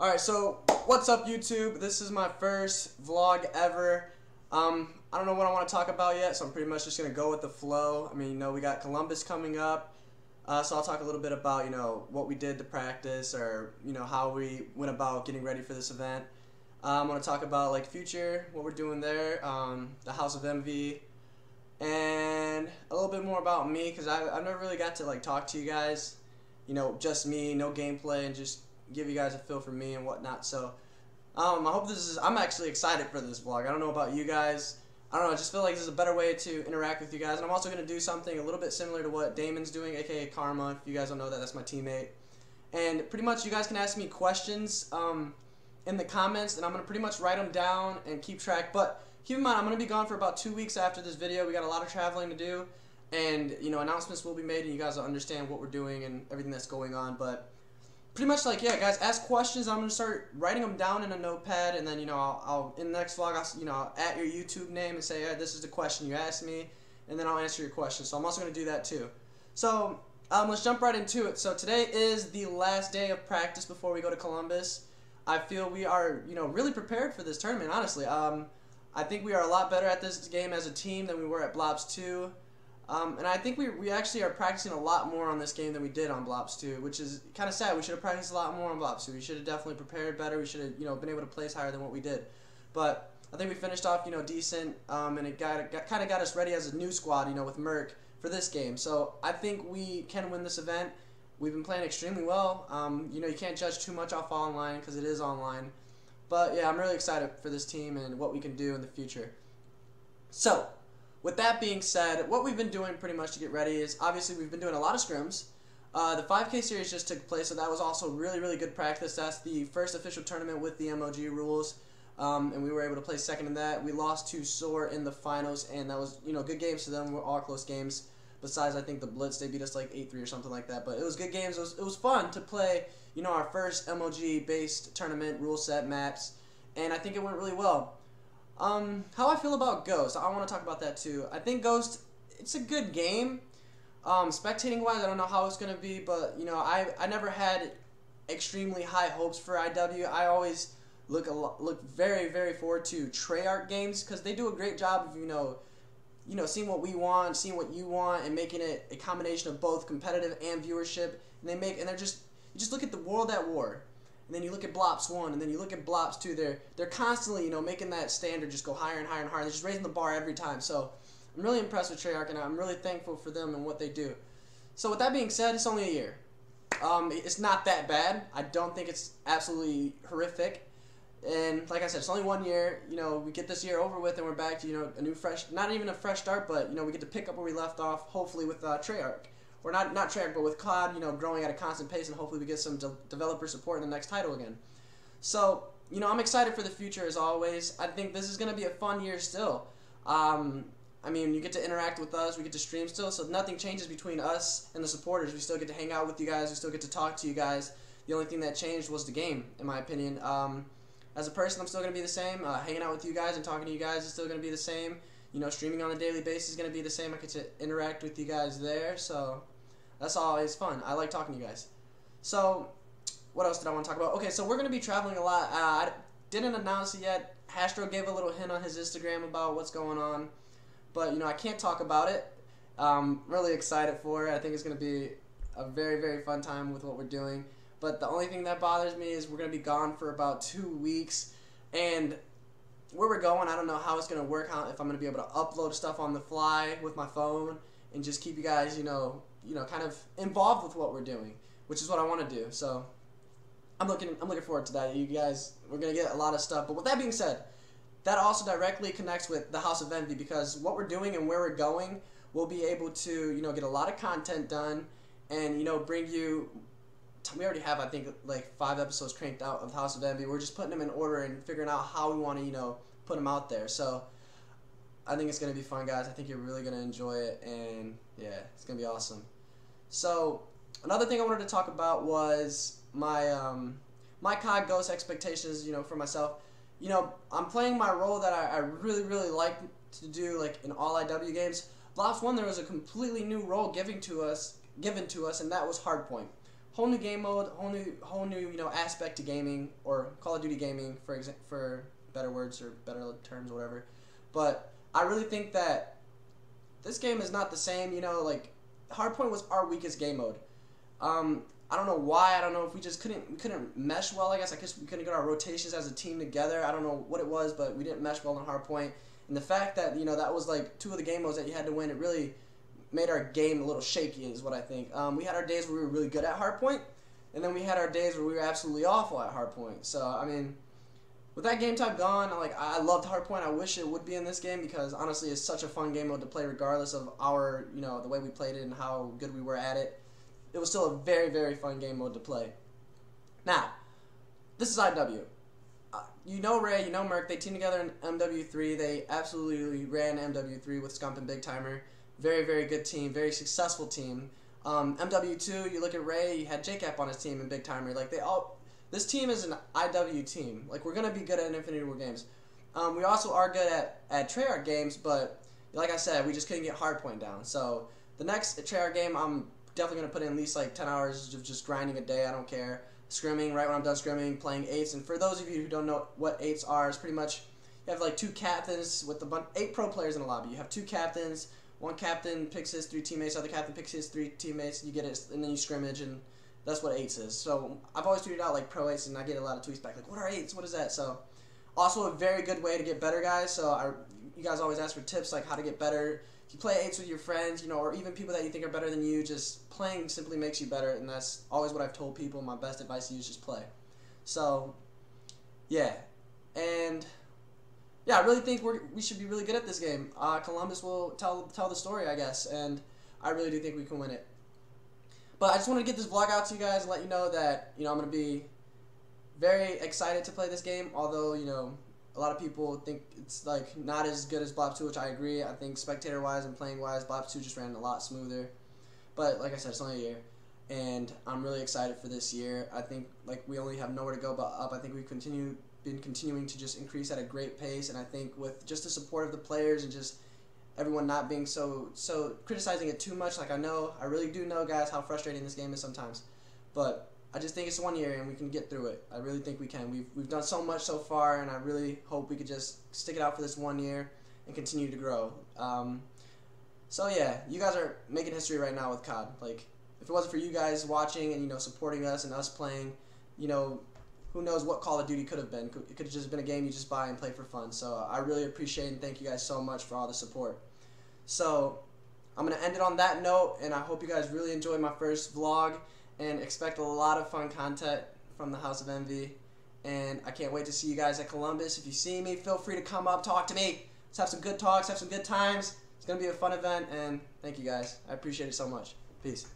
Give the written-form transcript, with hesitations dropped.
Alright, so what's up YouTube? This is my first vlog ever. I don't know what I want to talk about yet, so I'm pretty much just going to go with the flow. I mean, you know, we got Columbus coming up, so I'll talk a little bit about, you know, what we did to practice, or, you know, how we went about getting ready for this event. I'm going to talk about, like, future, what we're doing there, the House of EnVy, and a little bit more about me, because I've never really got to, like, talk to you guys, you know, just me, no gameplay, and just give you guys a feel for me and whatnot. So I hope I'm actually excited for this vlog. I don't know about you guys. I don't know, I just feel like this is a better way to interact with you guys. And I'm also going to do something a little bit similar to what Damon's doing, aka Karma. If you guys don't know that, that's my teammate. And pretty much you guys can ask me questions in the comments, and I'm going to pretty much write them down and keep track. But keep in mind, I'm going to be gone for about 2 weeks after this video. We got a lot of traveling to do, and, you know, announcements will be made, and you guys will understand what we're doing and everything that's going on. But pretty much, like, yeah, guys, ask questions. I'm going to start writing them down in a notepad, and then, you know, I'll in the next vlog, I'll at your YouTube name and say, hey, this is the question you asked me, and then I'll answer your question. So I'm also going to do that too. So let's jump right into it. So today is the last day of practice before we go to Columbus. I feel we are, you know, really prepared for this tournament, honestly. I think we are a lot better at this game as a team than we were at Blobs 2. And I think we actually are practicing a lot more on this game than we did on Blobs 2, which is kind of sad. We should have practiced a lot more on Blobs 2. We should have definitely prepared better. We should have, you know, been able to place higher than what we did. But I think we finished off, you know, decent, and it kind of got us ready as a new squad, you know, with Merc for this game. So I think we can win this event. We've been playing extremely well. You know, you can't judge too much off online because it is online. But yeah, I'm really excited for this team and what we can do in the future. So with that being said, what we've been doing pretty much to get ready is, obviously, we've been doing a lot of scrims. The 5K series just took place, so that was also really, really good practice. That's the first official tournament with the MOG rules, and we were able to place second in that. We lost to SOAR in the finals, and that was, you know, good games for them. We're all close games. Besides, I think the Blitz, they beat us like 8-3 or something like that. But it was good games. It was fun to play, you know, our first MOG-based tournament, rule set, maps, and I think it went really well. How I feel about Ghost, I want to talk about that too. I think Ghost, it's a good game. Spectating wise, I don't know how it's going to be, but, you know, I never had extremely high hopes for IW. I always look very, very forward to Treyarch games, because they do a great job of, you know, seeing what we want, seeing what you want, and making it a combination of both competitive and viewership. And you just look at the World at War. And then you look at Blops 1, and then you look at Blops 2. They're constantly, you know, making that standard just go higher and higher and higher. They're just raising the bar every time. So I'm really impressed with Treyarch, and I'm really thankful for them and what they do. So with that being said, it's only a year. It's not that bad. I don't think it's absolutely horrific. And like I said, it's only 1 year. You know, we get this year over with, and we're back to, you know, a new fresh, not even a fresh start, but, you know, we get to pick up where we left off, hopefully with Treyarch. Or not Treyarch, but with COD, you know, growing at a constant pace, and hopefully we get some developer support in the next title again. So, you know, I'm excited for the future as always. I think this is going to be a fun year still. I mean, you get to interact with us, we get to stream still, so nothing changes between us and the supporters. We still get to hang out with you guys, we still get to talk to you guys. The only thing that changed was the game, in my opinion. As a person, I'm still going to be the same. Hanging out with you guys and talking to you guys is still going to be the same. You know, streaming on a daily basis is going to be the same. I get to interact with you guys there, so that's always fun. I like talking to you guys. So, what else did I want to talk about? Okay, so we're going to be traveling a lot. I didn't announce it yet. Hastro gave a little hint on his Instagram about what's going on. But, you know, I can't talk about it. I'm really excited for it. I think it's going to be a very, very fun time with what we're doing. But the only thing that bothers me is we're going to be gone for about 2 weeks. And where we're going, I don't know how it's going to work, if I'm going to be able to upload stuff on the fly with my phone and just keep you guys, you know, kind of involved with what we're doing, which is what I want to do. So I'm looking forward to that. You guys, we're going to get a lot of stuff. But with that being said, that also directly connects with the House of EnVy, because what we're doing and where we're going, we'll be able to, you know, get a lot of content done and, you know, bring you. We already have, I think, like 5 episodes cranked out of House of EnVy. We're just putting them in order and figuring out how we want to, you know, put them out there. So I think it's going to be fun, guys. I think you're really going to enjoy it, and yeah, it's going to be awesome. So another thing I wanted to talk about was my my COD Ghosts Expectations, you know, for myself. You know, I'm playing my role that I really, really like to do, like in all IW games. Blobs 1, there was a completely new role given to us, and that was Hardpoint. whole new game mode, whole new aspect to gaming, or Call of Duty gaming for better words or better terms or whatever. But I really think that this game is not the same. Like Hardpoint was our weakest game mode. I don't know why. I don't know if we couldn't mesh well. I guess we couldn't get our rotations as a team together. I don't know what it was, but we didn't mesh well in Hardpoint. And the fact that that was like 2 of the game modes that you had to win, it really made our game a little shaky, is what I think. We had our days where we were really good at Hardpoint, and then we had our days where we were absolutely awful at Hardpoint. So I mean, with that game type gone, I loved Hardpoint. I wish it would be in this game because honestly, it's such a fun game mode to play, regardless of our the way we played it and how good we were at it. It was still a very, very fun game mode to play. Now, this is IW. Ray, Merc, they teamed together in MW3. They absolutely ran MW3 with Scump and Big Timer. Very, very good team. Very successful team. MW2, you look at Ray, he had JCap on his team and Big Timer. This team is an IW team. We're going to be good at Infinity War games. We also are good at Treyarch games, but like I said, we just couldn't get Hardpoint down. So the next Treyarch game, I'm definitely going to put in at least 10 hours of just grinding a day. I don't care. Scrimming, right when I'm done scrimming, playing 8s. And for those of you who don't know what 8s are, it's pretty much you have 2 captains with 8 pro players in the lobby. You have 2 captains. One captain picks his 3 teammates. Other captain picks his 3 teammates. You get it, and then you scrimmage, and that's what 8s is. So I've always tweeted out pro 8s, and I get a lot of tweets back what are 8s? What is that? So also a very good way to get better, guys. So you guys always ask for tips how to get better. If you play 8s with your friends, or even people that you think are better than you, just playing simply makes you better, and that's always what I've told people. My best advice to you is just play. So, yeah. And, yeah, I really think we should be really good at this game. Columbus will tell the story, I guess, and I really do think we can win it. But I just want to get this vlog out to you guys and let you know that, I'm going to be very excited to play this game, although, a lot of people think it's not as good as Blob 2, which I agree. I think spectator-wise and playing-wise, Blob 2 just ran a lot smoother. But like I said, it's only a year, and I'm really excited for this year. I think we only have nowhere to go but up. I think we've been continuing to just increase at a great pace, and I think with just the support of the players and just everyone not being so criticizing it too much. I really do know, guys, how frustrating this game is sometimes, but I just think it's 1 year and we can get through it. I really think we can. We've done so much so far, and I really hope we could just stick it out for this 1 year and continue to grow. So yeah, you guys are making history right now with COD. If it wasn't for you guys watching and supporting us and us playing, who knows what Call of Duty could have been. It could have just been a game you just buy and play for fun. So I really appreciate and thank you guys so much for all the support. So I'm going to end it on that note, and I hope you guys really enjoyed my first vlog and expect a lot of fun content from the House of EnVy. And I can't wait to see you guys at Columbus. If you see me, feel free to come up, talk to me. Let's have some good talks, have some good times. It's going to be a fun event, and thank you guys. I appreciate it so much. Peace.